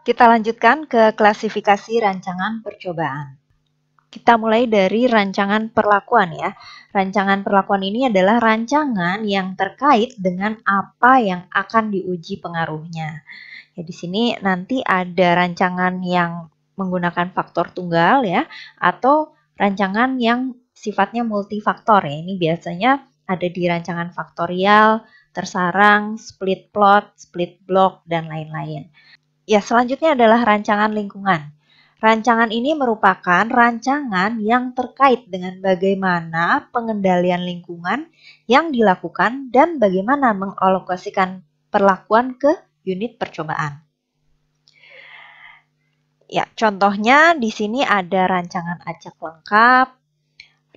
Kita lanjutkan ke klasifikasi rancangan percobaan. Kita mulai dari rancangan perlakuan ya. Rancangan perlakuan ini adalah rancangan yang terkait dengan apa yang akan diuji pengaruhnya. Ya, di sini nanti ada rancangan yang menggunakan faktor tunggal ya, atau rancangan yang sifatnya multifaktor ya. Ini biasanya ada di rancangan faktorial, tersarang, split plot, split block, dan lain-lain. Ya, selanjutnya adalah rancangan lingkungan. Rancangan ini merupakan rancangan yang terkait dengan bagaimana pengendalian lingkungan yang dilakukan dan bagaimana mengalokasikan perlakuan ke unit percobaan. Ya, contohnya di sini ada rancangan acak lengkap,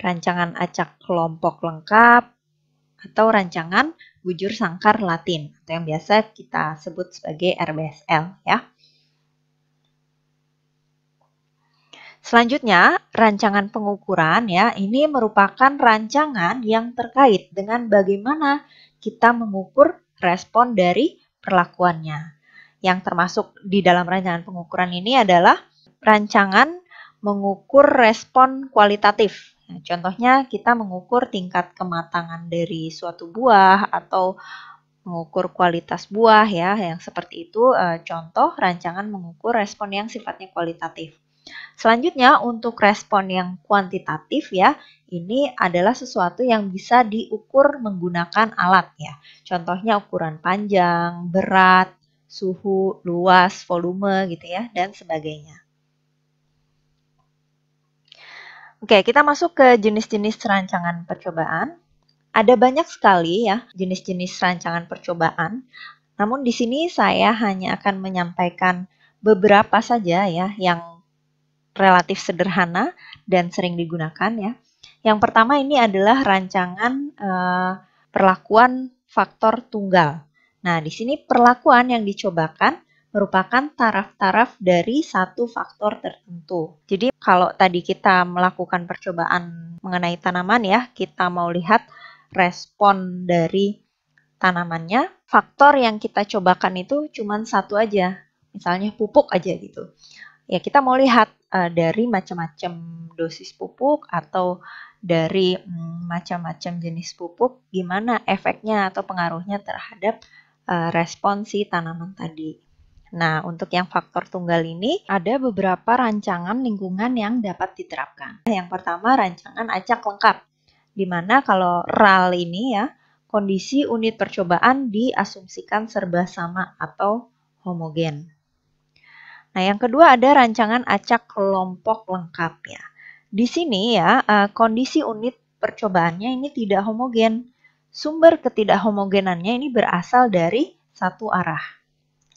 rancangan acak kelompok lengkap, atau rancangan bujur sangkar Latin, atau yang biasa kita sebut sebagai RBSL ya. Selanjutnya, rancangan pengukuran ya, ini merupakan rancangan yang terkait dengan bagaimana kita mengukur respon dari perlakuannya. Yang termasuk di dalam rancangan pengukuran ini adalah rancangan mengukur respon kualitatif. Nah, contohnya kita mengukur tingkat kematangan dari suatu buah atau mengukur kualitas buah ya, yang seperti itu contoh rancangan mengukur respon yang sifatnya kualitatif. Selanjutnya untuk respon yang kuantitatif ya, ini adalah sesuatu yang bisa diukur menggunakan alat ya. Contohnya ukuran panjang, berat, suhu, luas, volume gitu ya, dan sebagainya. Oke, kita masuk ke jenis-jenis rancangan percobaan. Ada banyak sekali ya jenis-jenis rancangan percobaan. Namun di sini saya hanya akan menyampaikan beberapa saja ya yang relatif sederhana dan sering digunakan ya. Yang pertama ini adalah rancangan perlakuan faktor tunggal. Nah, di sini perlakuan yang dicobakan merupakan taraf-taraf dari satu faktor tertentu. Jadi kalau tadi kita melakukan percobaan mengenai tanaman ya, kita mau lihat respon dari tanamannya, faktor yang kita cobakan itu cuma satu aja, misalnya pupuk aja gitu. Ya, kita mau lihat dari macam-macam dosis pupuk atau dari macam-macam jenis pupuk, gimana efeknya atau pengaruhnya terhadap respon si tanaman tadi. Nah, untuk yang faktor tunggal ini, ada beberapa rancangan lingkungan yang dapat diterapkan. Yang pertama, rancangan acak lengkap, di mana kalau RAL ini ya, kondisi unit percobaan diasumsikan serba sama atau homogen. Nah, yang kedua ada rancangan acak kelompok lengkap ya. Di sini ya, kondisi unit percobaannya ini tidak homogen. Sumber ketidakhomogenannya ini berasal dari satu arah.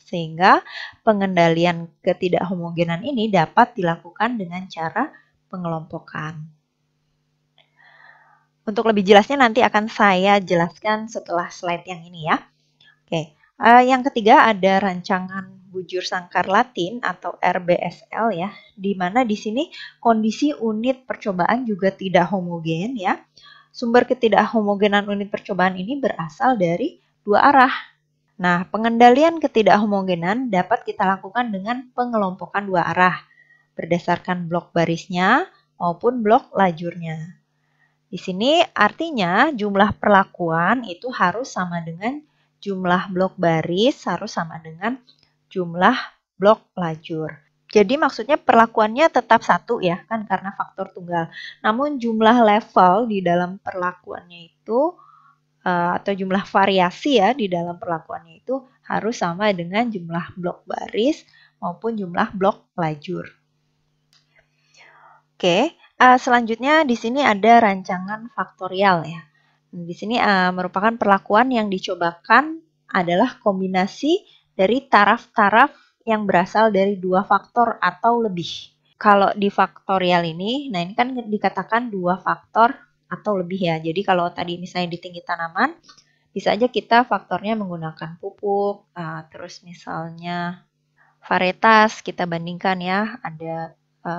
Sehingga pengendalian ketidakhomogenan ini dapat dilakukan dengan cara pengelompokan. Untuk lebih jelasnya nanti akan saya jelaskan setelah slide yang ini ya. Oke, yang ketiga ada rancangan bujur sangkar Latin atau RBSL ya, di mana di sini kondisi unit percobaan juga tidak homogen ya. Sumber ketidakhomogenan unit percobaan ini berasal dari dua arah. Nah, pengendalian ketidakhomogenan dapat kita lakukan dengan pengelompokan dua arah berdasarkan blok barisnya maupun blok lajurnya. Di sini artinya jumlah perlakuan itu harus sama dengan jumlah blok baris harus sama dengan jumlah blok lajur. Jadi maksudnya perlakuannya tetap satu ya, kan karena faktor tunggal. Namun jumlah level di dalam perlakuannya itu atau jumlah variasi ya di dalam perlakuannya itu harus sama dengan jumlah blok baris maupun jumlah blok lajur. Oke, selanjutnya di sini ada rancangan faktorial ya. Di sini merupakan perlakuan yang dicobakan adalah kombinasi dari taraf-taraf yang berasal dari dua faktor atau lebih. Kalau di faktorial ini, nah ini kan dikatakan dua faktor atau lebih ya. Jadi kalau tadi misalnya di tinggi tanaman, bisa aja kita faktornya menggunakan pupuk, terus misalnya varietas kita bandingkan ya, ada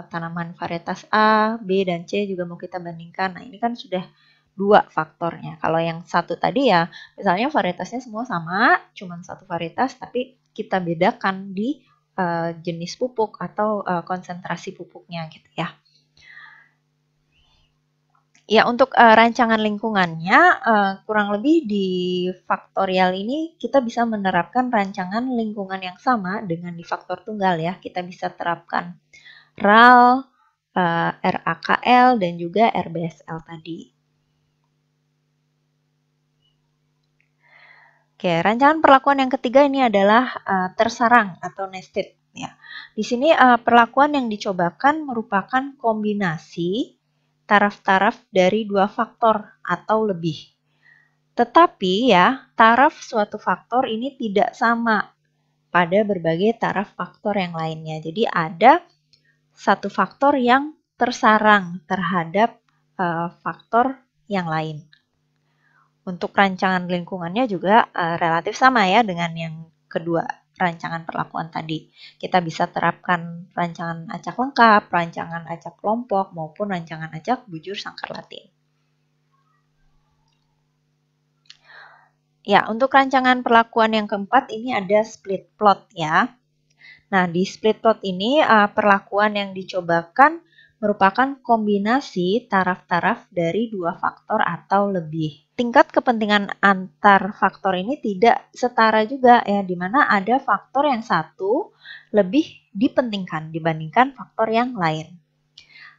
tanaman varietas A, B, dan C juga mau kita bandingkan. Nah, ini kan sudah dua faktornya. Kalau yang satu tadi ya, misalnya varietasnya semua sama, cuma satu varietas, tapi kita bedakan di jenis pupuk atau konsentrasi pupuknya gitu ya. Ya, untuk rancangan lingkungannya, kurang lebih di faktorial ini kita bisa menerapkan rancangan lingkungan yang sama dengan di faktor tunggal ya. Kita bisa terapkan RAL, RAKL, dan juga RBSL tadi. Oke, rancangan perlakuan yang ketiga ini adalah tersarang atau nested. Ya. Di sini perlakuan yang dicobakan merupakan kombinasi taraf-taraf dari dua faktor atau lebih. Tetapi ya, taraf suatu faktor ini tidak sama pada berbagai taraf faktor yang lainnya. Jadi ada satu faktor yang tersarang terhadap faktor yang lain. Untuk rancangan lingkungannya juga relatif sama ya dengan yang kedua rancangan perlakuan tadi. Kita bisa terapkan rancangan acak lengkap, rancangan acak kelompok, maupun rancangan acak bujur sangkar Latin. Ya, untuk rancangan perlakuan yang keempat ini ada split plot ya. Nah, di split plot ini perlakuan yang dicobakan merupakan kombinasi taraf-taraf dari dua faktor atau lebih. Tingkat kepentingan antar faktor ini tidak setara juga ya, di mana ada faktor yang satu lebih dipentingkan dibandingkan faktor yang lain.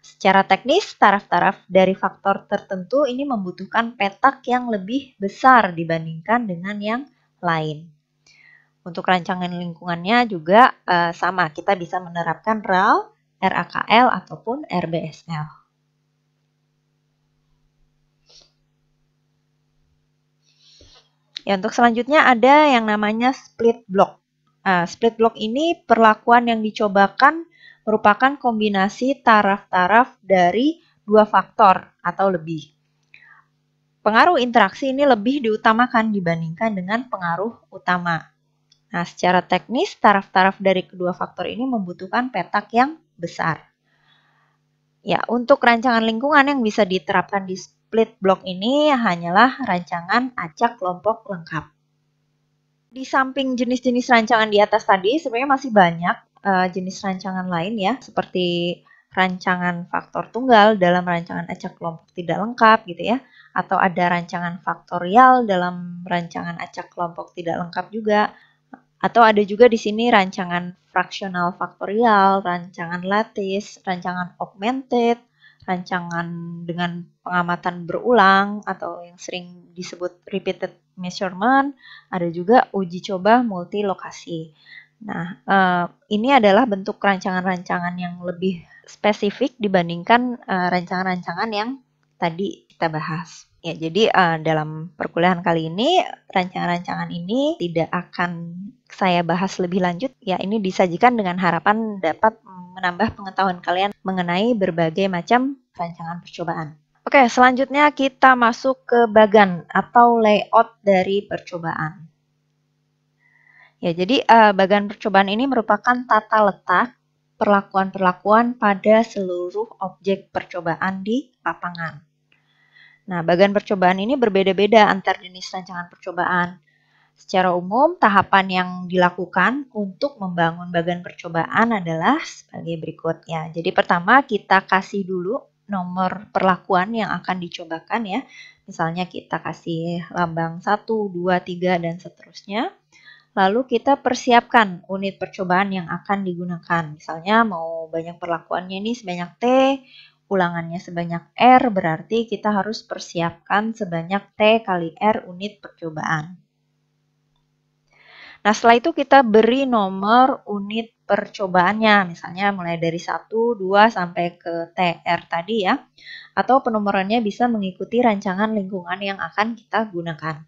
Secara teknis, taraf-taraf dari faktor tertentu ini membutuhkan petak yang lebih besar dibandingkan dengan yang lain. Untuk rancangan lingkungannya juga sama, kita bisa menerapkan RAL, RAKL, ataupun RBSL. Ya, untuk selanjutnya ada yang namanya split block. Split block ini perlakuan yang dicobakan merupakan kombinasi taraf-taraf dari dua faktor atau lebih. Pengaruh interaksi ini lebih diutamakan dibandingkan dengan pengaruh utama. Nah, secara teknis, taraf-taraf dari kedua faktor ini membutuhkan petak yang besar. Ya, untuk rancangan lingkungan yang bisa diterapkan di split block ini hanyalah rancangan acak kelompok lengkap. Di samping jenis-jenis rancangan di atas tadi, sebenarnya masih banyak jenis rancangan lain ya, seperti rancangan faktor tunggal dalam rancangan acak kelompok tidak lengkap gitu ya, atau ada rancangan faktorial dalam rancangan acak kelompok tidak lengkap juga. Atau ada juga di sini rancangan fraksional faktorial, rancangan lattice, rancangan augmented, rancangan dengan pengamatan berulang atau yang sering disebut repeated measurement, ada juga uji coba multi lokasi. Nah, ini adalah bentuk rancangan-rancangan yang lebih spesifik dibandingkan rancangan-rancangan yang tadi kita bahas. Ya, jadi dalam perkuliahan kali ini, rancangan-rancangan ini tidak akan saya bahas lebih lanjut. Ya, ini disajikan dengan harapan dapat menambah pengetahuan kalian mengenai berbagai macam rancangan percobaan. Oke, selanjutnya kita masuk ke bagan atau layout dari percobaan. Ya, jadi bagan percobaan ini merupakan tata letak perlakuan-perlakuan pada seluruh objek percobaan di lapangan. Nah, bagan percobaan ini berbeda-beda antar jenis rancangan percobaan. Secara umum, tahapan yang dilakukan untuk membangun bagan percobaan adalah sebagai berikut ya. Jadi pertama kita kasih dulu nomor perlakuan yang akan dicobakan ya. Misalnya kita kasih lambang 1, 2, 3, dan seterusnya. Lalu kita persiapkan unit percobaan yang akan digunakan. Misalnya mau banyak perlakuannya ini sebanyak T, ulangannya sebanyak R, berarti kita harus persiapkan sebanyak T kali R unit percobaan. Nah, setelah itu kita beri nomor unit percobaannya, misalnya mulai dari 1, 2, sampai ke TR tadi ya. Atau penomorannya bisa mengikuti rancangan lingkungan yang akan kita gunakan.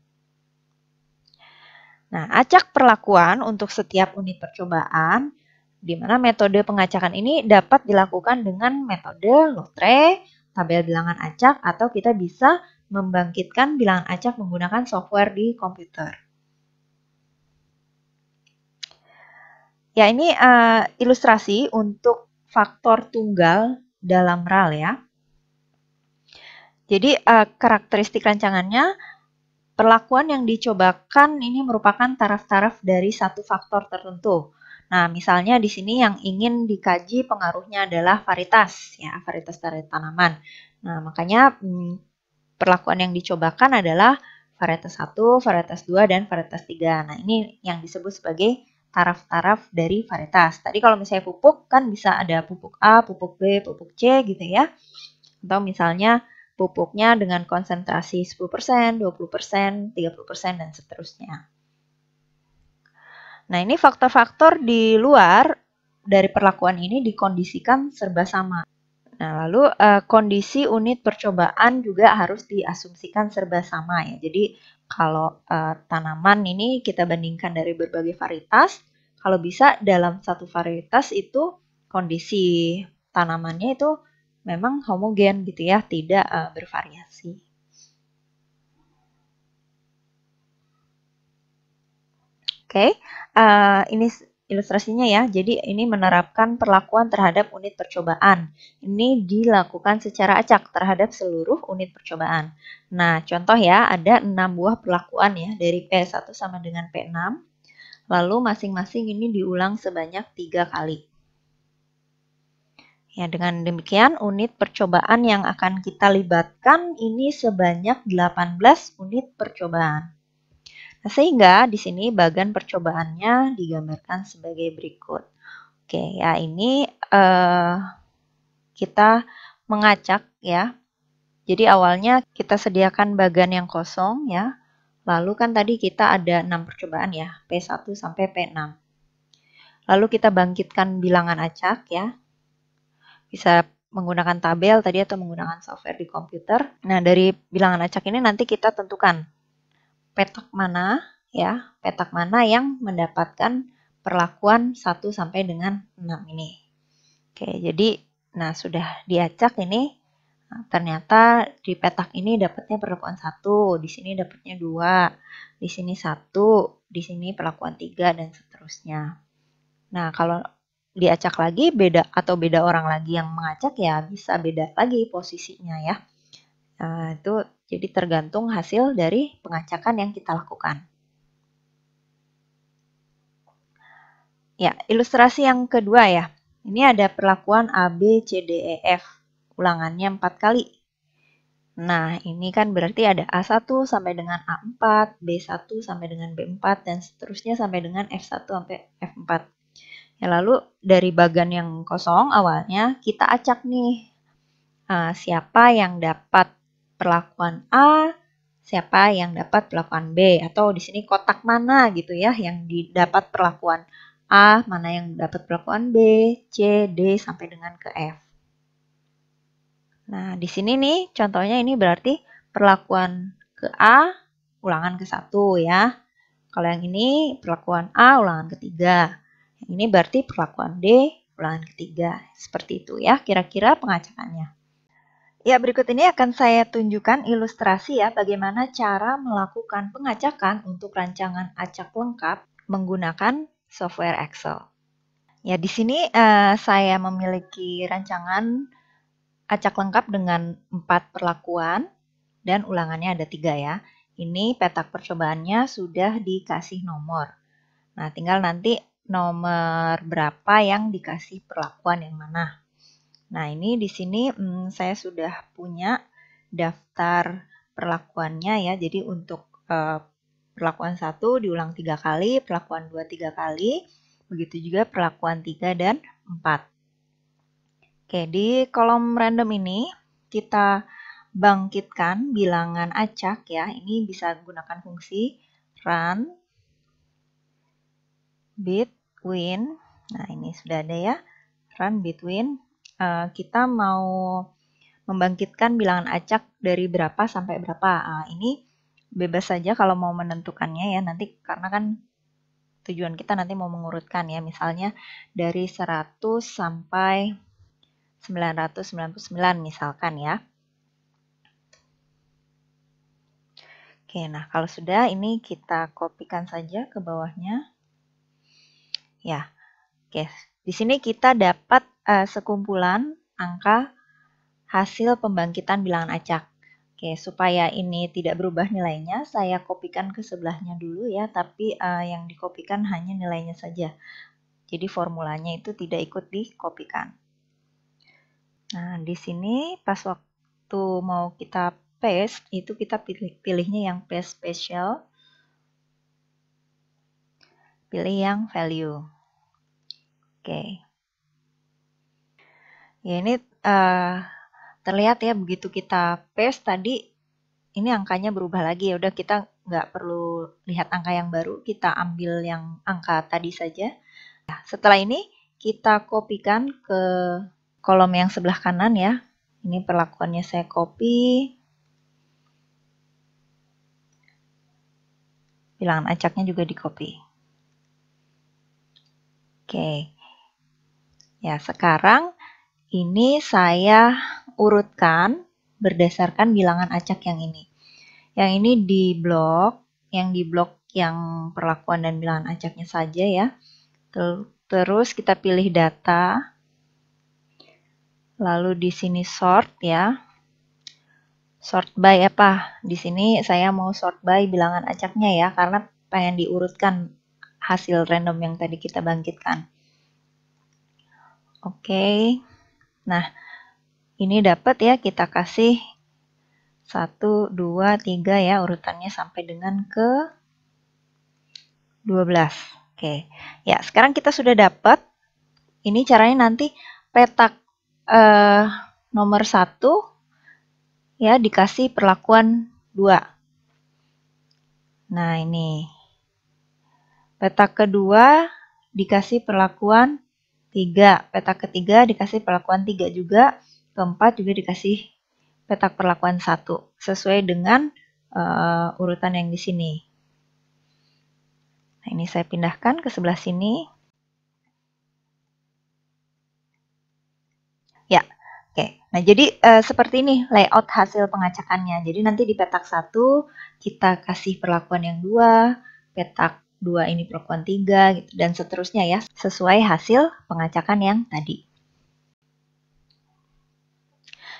Nah, acak perlakuan untuk setiap unit percobaan, di mana metode pengacakan ini dapat dilakukan dengan metode lotre, tabel bilangan acak, atau kita bisa membangkitkan bilangan acak menggunakan software di komputer. Ya, ini ilustrasi untuk faktor tunggal dalam RAL ya. Jadi karakteristik rancangannya, perlakuan yang dicobakan ini merupakan taraf-taraf dari satu faktor tertentu. Nah, misalnya di sini yang ingin dikaji pengaruhnya adalah varietas, ya, varietas dari tanaman. Nah, makanya perlakuan yang dicobakan adalah varietas 1, varietas 2, dan varietas 3. Nah, ini yang disebut sebagai taraf-taraf dari varietas. Tadi kalau misalnya pupuk, kan bisa ada pupuk A, pupuk B, pupuk C gitu ya. Atau misalnya pupuknya dengan konsentrasi 10%, 20%, 30%, dan seterusnya. Nah, ini faktor-faktor di luar dari perlakuan ini dikondisikan serba sama. Nah, lalu kondisi unit percobaan juga harus diasumsikan serba sama ya. Jadi kalau tanaman ini kita bandingkan dari berbagai varietas, kalau bisa dalam satu varietas itu kondisi tanamannya itu memang homogen gitu ya, tidak bervariasi. Oke, ini ilustrasinya ya. Jadi ini menerapkan perlakuan terhadap unit percobaan. Ini dilakukan secara acak terhadap seluruh unit percobaan. Nah, contoh ya, ada 6 buah perlakuan ya, dari P1 sama dengan P6. Lalu masing-masing ini diulang sebanyak 3 kali. Ya, dengan demikian unit percobaan yang akan kita libatkan ini sebanyak 18 unit percobaan. Nah, sehingga di sini bagan percobaannya digambarkan sebagai berikut. Oke, ya ini kita mengacak ya. Jadi awalnya kita sediakan bagan yang kosong ya. Lalu kan tadi kita ada 6 percobaan ya, P1 sampai P6. Lalu kita bangkitkan bilangan acak ya. Bisa menggunakan tabel tadi atau menggunakan software di komputer. Nah, dari bilangan acak ini nanti kita tentukan petak mana ya, petak mana yang mendapatkan perlakuan 1 sampai dengan 6 ini. Oke, jadi nah sudah diacak ini. Nah, ternyata di petak ini dapatnya perlakuan 1, di sini dapatnya 2, di sini 1, di sini perlakuan 3 dan seterusnya. Nah, kalau diacak lagi beda atau beda orang lagi yang mengacak ya bisa beda lagi posisinya ya. Nah, itu jadi tergantung hasil dari pengacakan yang kita lakukan. Ya, ilustrasi yang kedua ya. Ini ada perlakuan A, B, C, D, E, F. Ulangannya 4 kali. Nah, ini kan berarti ada A1 sampai dengan A4, B1 sampai dengan B4, dan seterusnya sampai dengan F1 sampai F4. Ya, lalu dari bagan yang kosong awalnya kita acak nih. Siapa yang dapat perlakuan A, siapa yang dapat perlakuan B, atau di sini kotak mana gitu ya yang didapat perlakuan A, mana yang dapat perlakuan B, C, D sampai dengan ke F. Nah, di sini nih contohnya ini berarti perlakuan ke A ulangan ke-1 ya. Kalau yang ini perlakuan A ulangan ketiga. Yang ini berarti perlakuan D ulangan ketiga. Seperti itu ya kira-kira pengacakannya. Ya, berikut ini akan saya tunjukkan ilustrasi ya bagaimana cara melakukan pengacakan untuk rancangan acak lengkap menggunakan software Excel. Ya, di sini saya memiliki rancangan acak lengkap dengan 4 perlakuan dan ulangannya ada 3 ya. Ini petak percobaannya sudah dikasih nomor. Nah, tinggal nanti nomor berapa yang dikasih perlakuan yang mana. Nah, ini di sini saya sudah punya daftar perlakuannya ya. Jadi untuk perlakuan 1 diulang 3 kali, perlakuan 2 3 kali, begitu juga perlakuan 3 dan 4. Oke, di kolom random ini kita bangkitkan bilangan acak ya. Ini bisa gunakan fungsi run between. Nah, ini sudah ada ya. Run between. Kita mau membangkitkan bilangan acak dari berapa sampai berapa. Ini bebas saja kalau mau menentukannya ya nanti karena kan tujuan kita nanti mau mengurutkan ya. Misalnya dari 100 sampai 999 misalkan ya. Oke, nah kalau sudah ini kita kopikan saja ke bawahnya. Ya, oke. Di sini kita dapat sekumpulan angka hasil pembangkitan bilangan acak. Oke, supaya ini tidak berubah nilainya, saya kopikan ke sebelahnya dulu ya, tapi yang dikopikan hanya nilainya saja. Jadi formulanya itu tidak ikut dikopikan. Nah, di sini pas waktu mau kita paste, itu kita pilihnya yang paste special. Pilih yang value. Oke. Ya, ini terlihat ya, begitu kita paste tadi, ini angkanya berubah lagi. Ya udah, kita nggak perlu lihat angka yang baru, kita ambil yang angka tadi saja. Nah, setelah ini kita kopikan ke kolom yang sebelah kanan ya. Ini perlakuannya saya copy. Bilangan acaknya juga di copy. Oke. Ya, sekarang ini saya urutkan berdasarkan bilangan acak yang ini. Yang ini di blok, yang perlakuan dan bilangan acaknya saja ya. Terus kita pilih data. Lalu di sini sort ya. Sort by apa? Di sini saya mau sort by bilangan acaknya ya, karena pengen diurutkan hasil random yang tadi kita bangkitkan. Oke. Nah, ini dapat ya, kita kasih 1, 2, 3 ya, urutannya sampai dengan ke 12. Oke. Ya, sekarang kita sudah dapat. Ini caranya nanti petak nomor 1 ya dikasih perlakuan 2. Nah, ini. Petak kedua dikasih perlakuan 3. Petak ketiga dikasih perlakuan 3 juga. Keempat juga dikasih petak perlakuan 1. Sesuai dengan urutan yang di sini. Nah, ini saya pindahkan ke sebelah sini. Ya, oke. Nah, jadi seperti ini layout hasil pengacakannya. Jadi nanti di petak 1 kita kasih perlakuan yang 2, petak 2 ini perlakuan 3, gitu, dan seterusnya ya, sesuai hasil pengacakan yang tadi.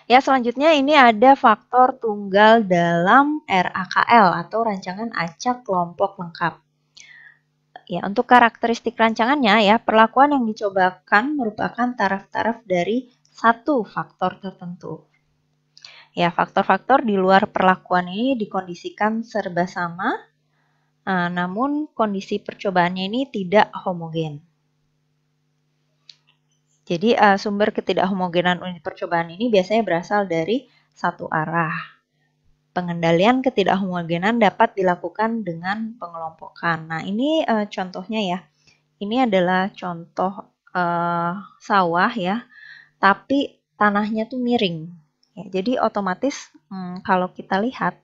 Ya, selanjutnya ini ada faktor tunggal dalam RAKL atau rancangan acak kelompok lengkap. Ya, untuk karakteristik rancangannya ya, perlakuan yang dicobakan merupakan taraf-taraf dari satu faktor tertentu. Ya, faktor-faktor di luar perlakuan ini dikondisikan serba sama, namun kondisi percobaannya ini tidak homogen. Jadi sumber ketidakhomogenan unit percobaan ini biasanya berasal dari satu arah. Pengendalian ketidakhomogenan dapat dilakukan dengan pengelompokan. Nah, ini contohnya ya. Ini adalah contoh sawah ya, tapi tanahnya tuh miring. Ya, jadi otomatis kalau kita lihat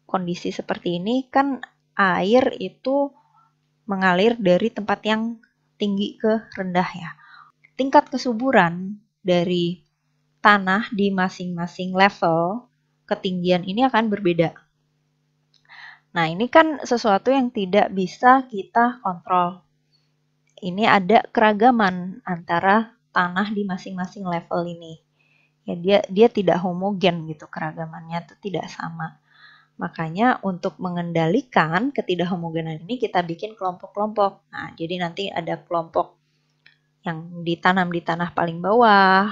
kondisi seperti ini kan air itu mengalir dari tempat yang tinggi ke rendah ya. Tingkat kesuburan dari tanah di masing-masing level ketinggian ini akan berbeda. Nah, ini kan sesuatu yang tidak bisa kita kontrol. Ini ada keragaman antara tanah di masing-masing level ini. Ya, dia tidak homogen gitu, keragamannya itu tidak sama. Makanya untuk mengendalikan ketidakhomogenan ini kita bikin kelompok-kelompok. Nah, jadi nanti ada kelompok yang ditanam di tanah paling bawah,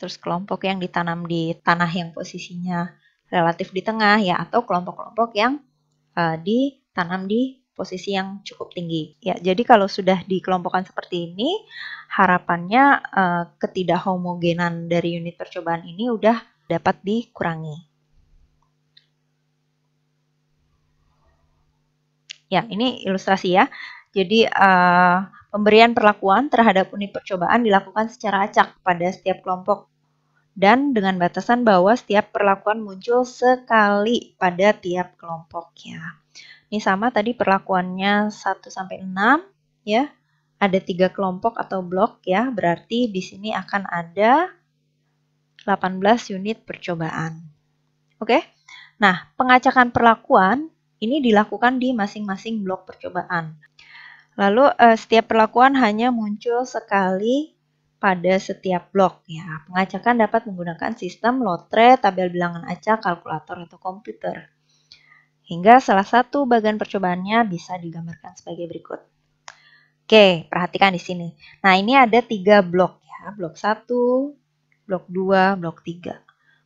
terus kelompok yang ditanam di tanah yang posisinya relatif di tengah ya, atau kelompok-kelompok yang ditanam di posisi yang cukup tinggi. Ya, jadi kalau sudah dikelompokkan seperti ini, harapannya ketidakhomogenan dari unit percobaan ini udah dapat dikurangi. Ya, ini ilustrasi ya. Jadi pemberian perlakuan terhadap unit percobaan dilakukan secara acak pada setiap kelompok dan dengan batasan bahwa setiap perlakuan muncul sekali pada tiap kelompok ya. Ini sama tadi perlakuannya 1 sampai 6 ya. Ada 3 kelompok atau blok ya, berarti di sini akan ada 18 unit percobaan. Oke. Nah, pengacakan perlakuan ini dilakukan di masing-masing blok percobaan. Lalu setiap perlakuan hanya muncul sekali pada setiap blok ya. Pengacakan dapat menggunakan sistem lotre, tabel bilangan acak, kalkulator atau komputer. Hingga salah satu bagian percobaannya bisa digambarkan sebagai berikut. Oke, perhatikan di sini. Nah, ini ada 3 blok ya. Blok 1, blok 2, blok 3.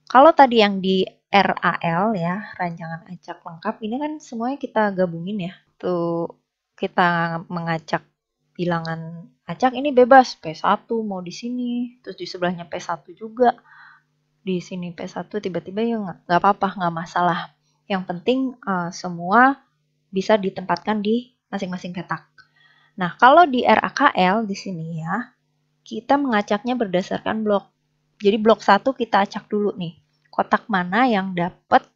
Kalau tadi yang di RAL ya, rancangan acak lengkap, ini kan semuanya kita gabungin ya. Tuh, kita mengacak bilangan acak ini bebas. P1 mau di sini, terus di sebelahnya P1 juga. Di sini P1 tiba-tiba ya nggak apa-apa, nggak masalah. Yang penting semua bisa ditempatkan di masing-masing petak. Nah, kalau di RAKL di sini ya, kita mengacaknya berdasarkan blok. Jadi blok 1 kita acak dulu nih. Kotak mana yang dapat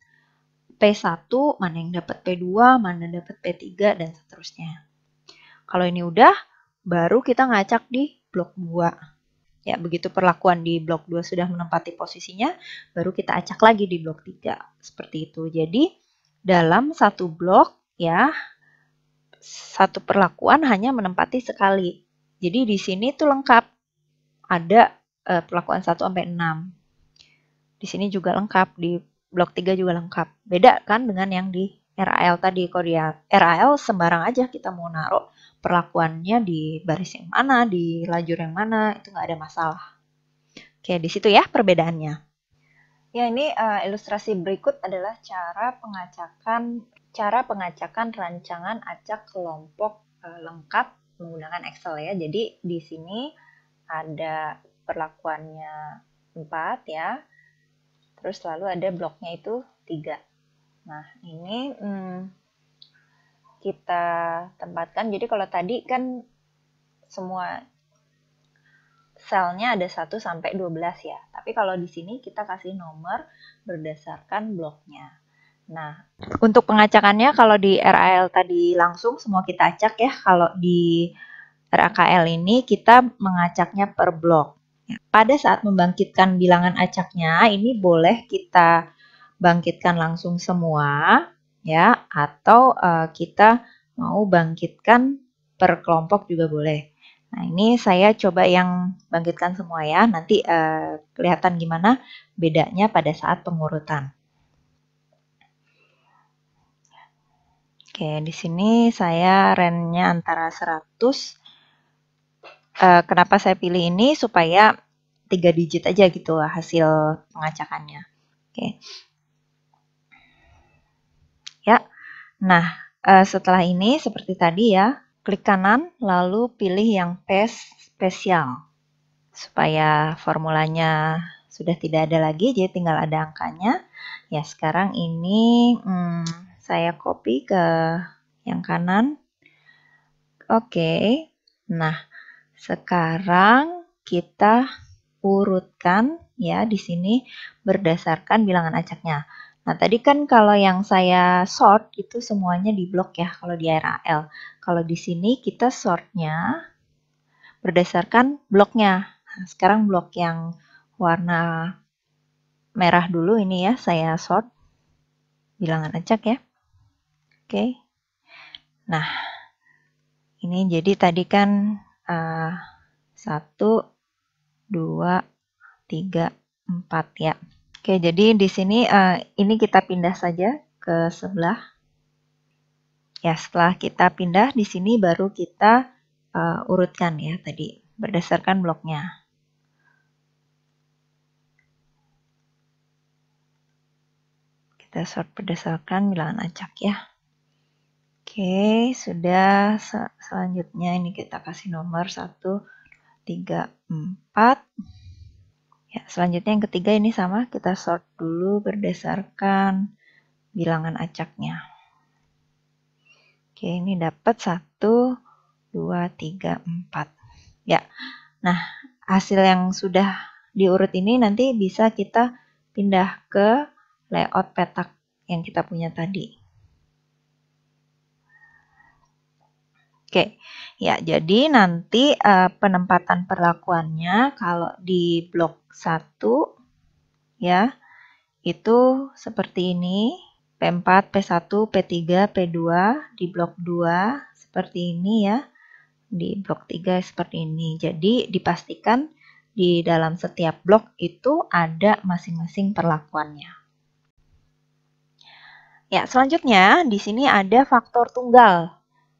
P1, mana yang dapat P2, mana dapat P3, dan seterusnya. Kalau ini udah, baru kita ngacak di blok 2. Ya, begitu perlakuan di blok 2 sudah menempati posisinya, baru kita acak lagi di blok 3. Seperti itu. Jadi, dalam satu blok, ya, satu perlakuan hanya menempati sekali. Jadi di sini tuh lengkap. Ada perlakuan 1 sampai 6. Di sini juga lengkap, di blok 3 juga lengkap. Beda kan dengan yang di RAL tadi. Kalau di RAL sembarang aja kita mau naruh perlakuannya di baris yang mana, di lajur yang mana, itu nggak ada masalah. Oke, di situ ya perbedaannya. Ya, ini ilustrasi berikut adalah cara pengacakan rancangan acak kelompok lengkap menggunakan Excel ya. Jadi di sini ada perlakuannya 4 ya. Terus lalu ada bloknya itu 3. Nah, ini kita tempatkan. Jadi kalau tadi kan semua selnya ada 1 sampai 12 ya. Tapi kalau di sini kita kasih nomor berdasarkan bloknya. Nah, untuk pengacakannya kalau di RAL tadi langsung semua kita acak ya. Kalau di RAKL ini kita mengacaknya per blok. Pada saat membangkitkan bilangan acaknya, ini boleh kita bangkitkan langsung semua ya, atau kita mau bangkitkan per kelompok juga boleh. Nah, ini saya coba yang bangkitkan semua ya. Nanti kelihatan gimana bedanya pada saat pengurutan. Oke, di sini saya range-nya antara 100. Kenapa saya pilih ini? Supaya 3 digit aja gitu hasil pengacakannya. Oke. Ya. Nah, setelah ini seperti tadi ya, klik kanan lalu pilih yang spesial. Supaya formulanya sudah tidak ada lagi, jadi tinggal ada angkanya. Ya, sekarang ini saya copy ke yang kanan. Oke. Nah, sekarang kita urutkan ya di sini berdasarkan bilangan acaknya. Nah, tadi kan kalau yang saya sort itu semuanya di blok ya kalau di RAL. Kalau di sini kita sortnya berdasarkan bloknya. Nah, sekarang blok yang warna merah dulu ini ya saya sort bilangan acak ya. Oke. Nah, ini jadi tadi kan 1, 2, 3, 4 ya. Oke, jadi di sini ini kita pindah saja ke sebelah. Ya, setelah kita pindah di sini baru kita urutkan ya tadi berdasarkan bloknya. Kita sort berdasarkan bilangan acak ya. Oke, sudah. Selanjutnya ini kita kasih nomor 1, 3, 4. Ya, selanjutnya yang ketiga ini sama, kita sort dulu berdasarkan bilangan acaknya. Oke, ini dapat 1, 2, 3, 4. Ya, nah hasil yang sudah diurut ini nanti bisa kita pindah ke layout petak yang kita punya tadi. Oke, ya jadi nanti penempatan perlakuannya kalau di blok 1 ya itu seperti ini. P4, P1, P3, P2 di blok 2 seperti ini ya. Di blok 3 seperti ini. Jadi dipastikan di dalam setiap blok itu ada masing-masing perlakuannya. Ya, selanjutnya di sini ada faktor tunggal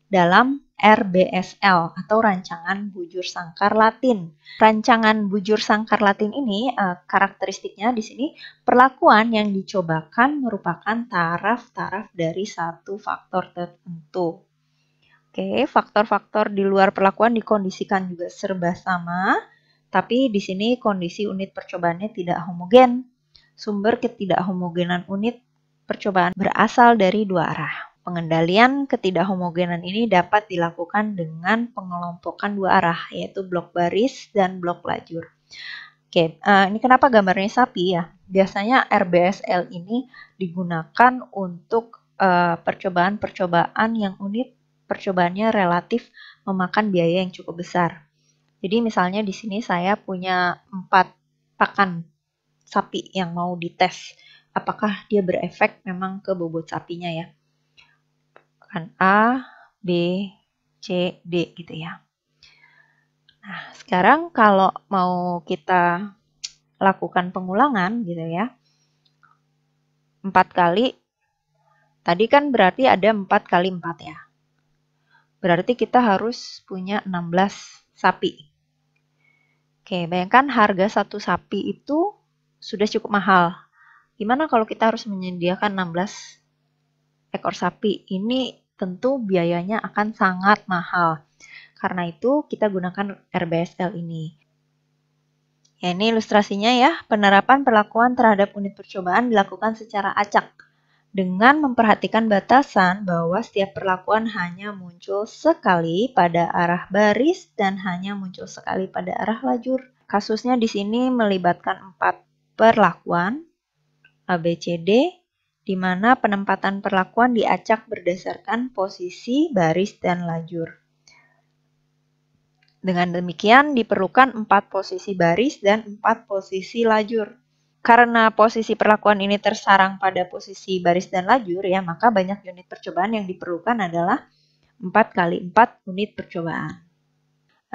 dalam RBSL atau rancangan bujur sangkar Latin. Rancangan bujur sangkar Latin ini karakteristiknya di sini perlakuan yang dicobakan merupakan taraf-taraf dari satu faktor tertentu. Oke, faktor-faktor di luar perlakuan dikondisikan juga serba sama, tapi di sini kondisi unit percobaannya tidak homogen. Sumber ketidakhomogenan unit percobaan berasal dari dua arah. Pengendalian ketidakhomogenan ini dapat dilakukan dengan pengelompokan dua arah, yaitu blok baris dan blok lajur. Oke, ini kenapa gambarnya sapi ya? Biasanya RBSL ini digunakan untuk percobaan-percobaan yang unit percobaannya relatif memakan biaya yang cukup besar. Jadi misalnya di sini saya punya 4 pakan sapi yang mau dites. Apakah dia berefek memang ke bobot sapinya ya? Pakan A, B, C, D gitu ya. Nah, sekarang kalau mau kita lakukan pengulangan gitu ya, 4 kali, tadi kan berarti ada 4 kali 4 ya. Berarti kita harus punya 16 sapi. Oke, bayangkan harga satu sapi itu sudah cukup mahal. Gimana kalau kita harus menyediakan 16 ekor sapi? Ini tentu biayanya akan sangat mahal. Karena itu kita gunakan RBSL ini. Ya, ini ilustrasinya ya. Penerapan perlakuan terhadap unit percobaan dilakukan secara acak dengan memperhatikan batasan bahwa setiap perlakuan hanya muncul sekali pada arah baris dan hanya muncul sekali pada arah lajur. Kasusnya di sini melibatkan 4 perlakuan A, B, C, D, di mana penempatan perlakuan diacak berdasarkan posisi baris dan lajur. Dengan demikian diperlukan 4 posisi baris dan 4 posisi lajur. Karena posisi perlakuan ini tersarang pada posisi baris dan lajur ya, maka banyak unit percobaan yang diperlukan adalah 4 kali 4 unit percobaan.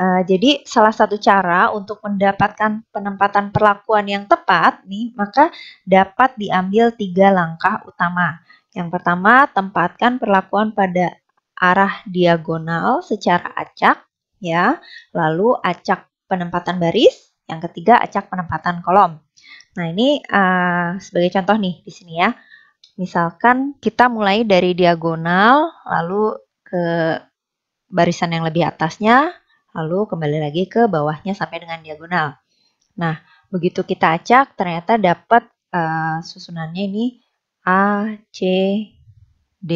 Jadi salah satu cara untuk mendapatkan penempatan perlakuan yang tepat nih, maka dapat diambil 3 langkah utama. Yang pertama, tempatkan perlakuan pada arah diagonal secara acak ya. Lalu acak penempatan baris, yang ketiga acak penempatan kolom. Nah, ini sebagai contoh nih di sini ya. Misalkan kita mulai dari diagonal lalu ke barisan yang lebih atasnya, lalu kembali lagi ke bawahnya sampai dengan diagonal. Nah, begitu kita acak, ternyata dapat susunannya ini A, C, D,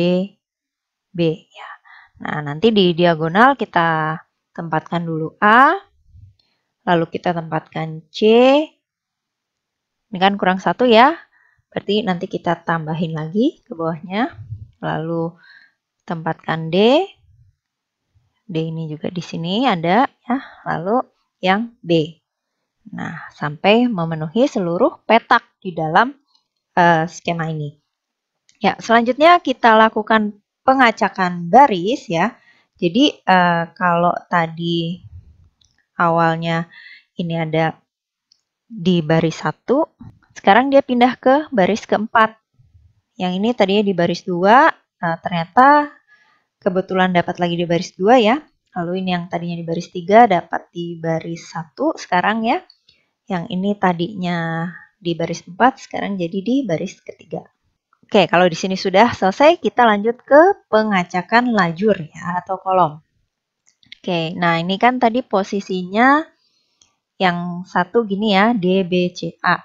B. Ya. Nah, nanti di diagonal kita tempatkan dulu A, lalu kita tempatkan C. Ini kan kurang 1 ya, berarti nanti kita tambahin lagi ke bawahnya, lalu tempatkan D. D ini juga di sini ada ya, lalu yang B. Nah, sampai memenuhi seluruh petak di dalam skema ini. Ya, selanjutnya kita lakukan pengacakan baris ya. Jadi kalau tadi awalnya ini ada di baris 1, sekarang dia pindah ke baris keempat. Yang ini tadinya di baris 2, ternyata kebetulan dapat lagi di baris 2 ya. Lalu ini yang tadinya di baris 3 dapat di baris 1 sekarang ya. Yang ini tadinya di baris 4 sekarang jadi di baris ketiga. Oke, kalau di sini sudah selesai, kita lanjut ke pengacakan lajur ya atau kolom. Oke, nah ini kan tadi posisinya yang satu gini ya, D, B, C, A.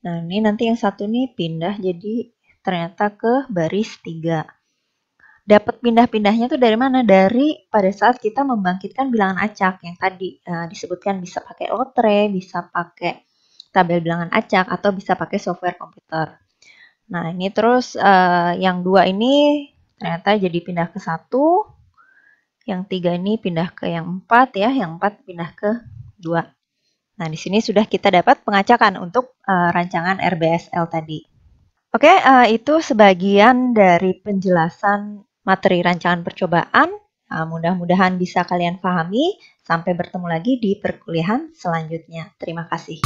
Nah, ini nanti yang satu nih pindah jadi ternyata ke baris 3. Dapat pindah-pindahnya tuh dari mana? Dari pada saat kita membangkitkan bilangan acak yang tadi disebutkan bisa pakai lotre, bisa pakai tabel bilangan acak, atau bisa pakai software komputer. Nah, ini terus yang 2 ini ternyata jadi pindah ke 1, yang 3 ini pindah ke yang 4 ya, yang 4 pindah ke 2. Nah, di sini sudah kita dapat pengacakan untuk rancangan RBSL tadi. Oke, itu sebagian dari penjelasan materi rancangan percobaan. Mudah-mudahan bisa kalian pahami. Sampai bertemu lagi di perkuliahan selanjutnya. Terima kasih.